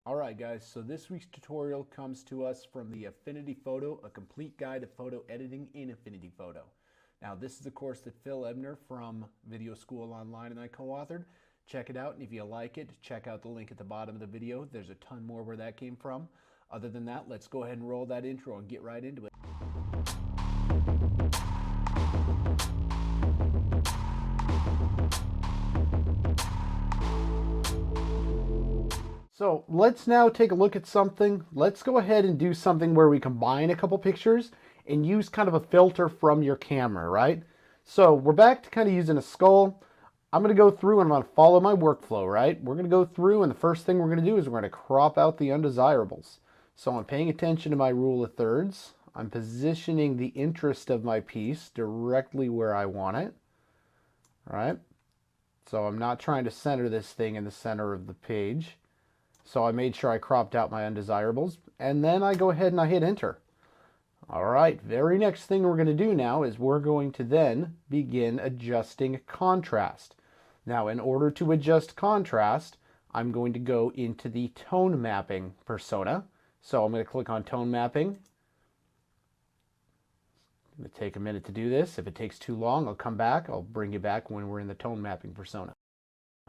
Alright guys, so this week's tutorial comes to us from the Affinity Photo, a complete guide to photo editing in Affinity Photo. Now this is a course that Phil Ebner from Video School Online and I co-authored. Check it out, and if you like it, check out the link at the bottom of the video. There's a ton more where that came from. Other than that, let's go ahead and roll that intro and get right into it. So let's now take a look at something. Let's go ahead and do something where we combine a couple pictures and use kind of a filter from your camera, right? So we're back to kind of using a skull. I'm going to go through and I'm going to follow my workflow, right? We're going to go through, and the first thing we're going to do is we're going to crop out the undesirables. So I'm paying attention to my rule of thirds. I'm positioning the interest of my piece directly where I want it, right? So I'm not trying to center this thing in the center of the page. So I made sure I cropped out my undesirables, and then I go ahead and I hit enter. All right, very next thing we're going to do now is we're going to then begin adjusting contrast. Now, in order to adjust contrast, I'm going to go into the tone mapping persona. So I'm going to click on tone mapping. It's going to take a minute to do this. If it takes too long, I'll come back. I'll bring you back when we're in the tone mapping persona.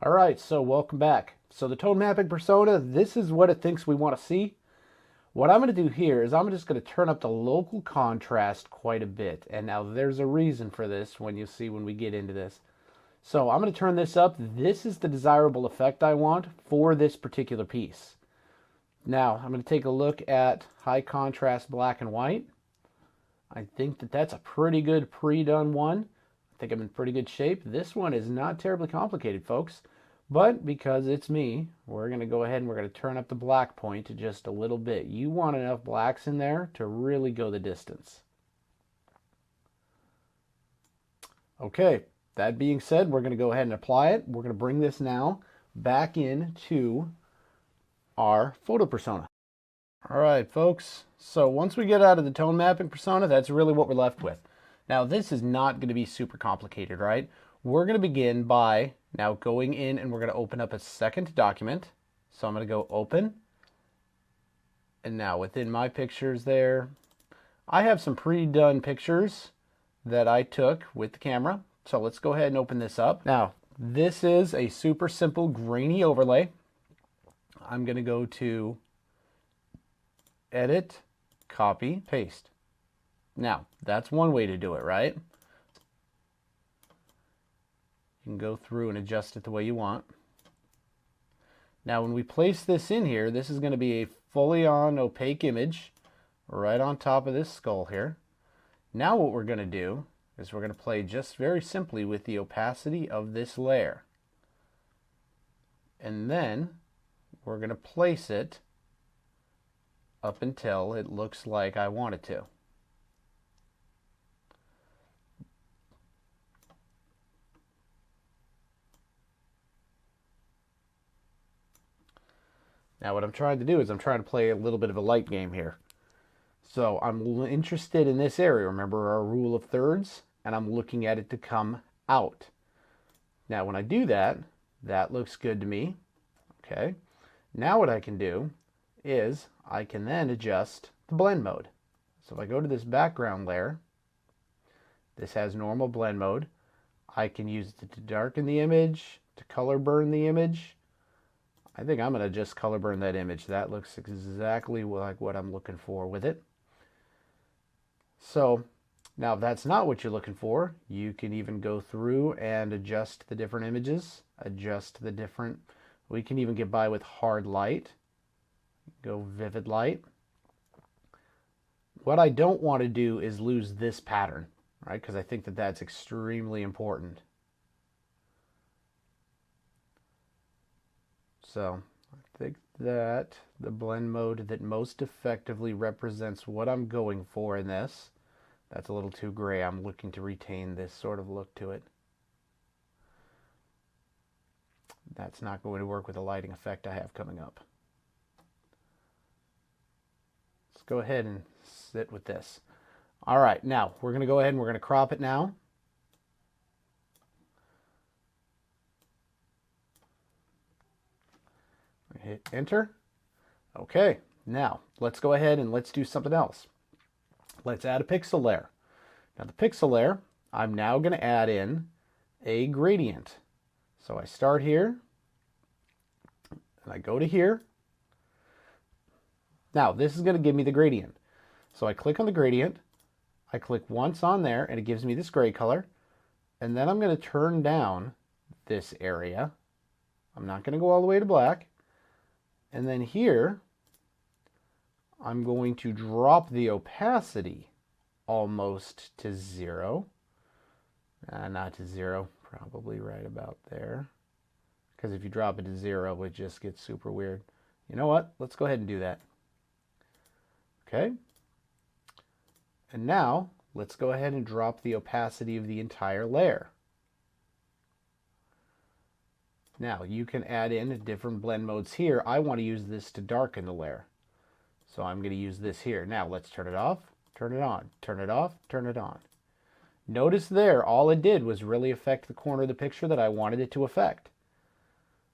All right, so welcome back. So the tone mapping persona, this is what it thinks we want to see. What I'm going to do here is I'm just going to turn up the local contrast quite a bit. And now there's a reason for this when you see when we get into this. So I'm going to turn this up. This is the desirable effect I want for this particular piece. Now I'm going to take a look at high contrast black and white. I think that that's a pretty good pre-done one. I think I'm in pretty good shape. This one is not terribly complicated, folks, but because it's me, we're going to go ahead and we're going to turn up the black point to just a little bit. You want enough blacks in there to really go the distance. Okay, that being said, we're going to go ahead and apply it. We're going to bring this now back into our photo persona. All right, folks, so once we get out of the tone mapping persona, that's really what we're left with. Now, this is not going to be super complicated, right? We're going to begin by now going in and we're going to open up a second document. So I'm going to go open. And now within my pictures there, I have some pre-done pictures that I took with the camera. So let's go ahead and open this up. Now, this is a super simple grainy overlay. I'm going to go to Edit, Copy, Paste. Now, that's one way to do it, right? You can go through and adjust it the way you want. Now, when we place this in here, this is going to be a fully on opaque image right on top of this skull here. Now what we're going to do is we're going to play just very simply with the opacity of this layer. And then we're going to place it up until it looks like I want it to. Now what I'm trying to do is I'm trying to play a little bit of a light game here. So I'm interested in this area. Remember our rule of thirds? And I'm looking at it to come out. Now when I do that, that looks good to me. Okay. Now what I can do is I can then adjust the blend mode. So if I go to this background layer, this has normal blend mode. I can use it to darken the image, to color burn the image. I think I'm going to just color burn that image. That looks exactly like what I'm looking for with it. So now if that's not what you're looking for, you can even go through and adjust the different images, we can even get by with hard light, go vivid light. What I don't want to do is lose this pattern, right? Because I think that that's extremely important. So I think that the blend mode that most effectively represents what I'm going for in this, that's a little too gray. I'm looking to retain this sort of look to it. That's not going to work with the lighting effect I have coming up. Let's go ahead and sit with this. All right, now we're going to go ahead and we're going to crop it now. Hit enter. Okay, now let's go ahead and let's do something else. Let's add a pixel layer. Now the pixel layer, I'm now going to add in a gradient. So I start here, and I go to here. Now this is going to give me the gradient. So I click on the gradient, I click once on there, and it gives me this gray color. And then I'm going to turn down this area. I'm not going to go all the way to black. And then here, I'm going to drop the opacity almost to 0. Not to 0, probably right about there. Because if you drop it to 0, it just gets super weird. You know what? Let's go ahead and do that. Okay. And now, let's go ahead and drop the opacity of the entire layer. Now, you can add in different blend modes here. I want to use this to darken the layer. So I'm going to use this here. Now, let's turn it off, turn it on, turn it off, turn it on. Notice there, all it did was really affect the corner of the picture that I wanted it to affect.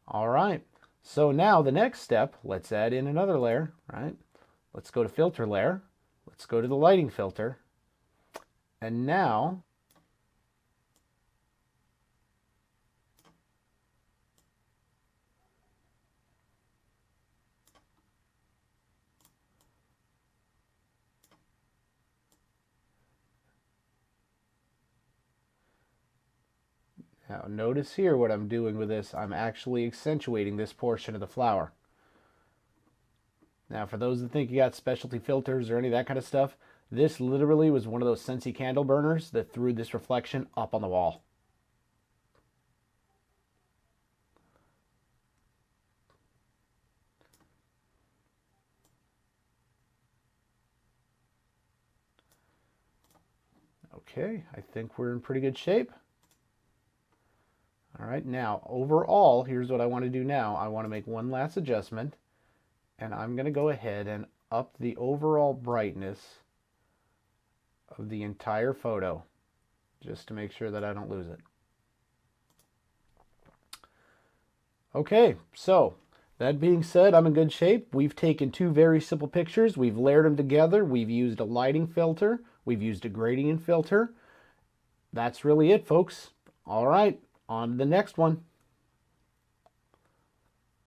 All right, so now the next step, let's add in another layer, right? Let's go to filter layer. Let's go to the lighting filter. And now, notice here what I'm doing with this. I'm actually accentuating this portion of the flower. Now, for those that think you got specialty filters or any of that kind of stuff, this literally was one of those Scentsy candle burners that threw this reflection up on the wall. Okay, I think we're in pretty good shape. All right, now overall, here's what I want to do now. I want to make one last adjustment, and I'm going to go ahead and up the overall brightness of the entire photo, just to make sure that I don't lose it. Okay, so that being said, I'm in good shape. We've taken two very simple pictures. We've layered them together. We've used a lighting filter. We've used a gradient filter. That's really it, folks. All right, on to the next one.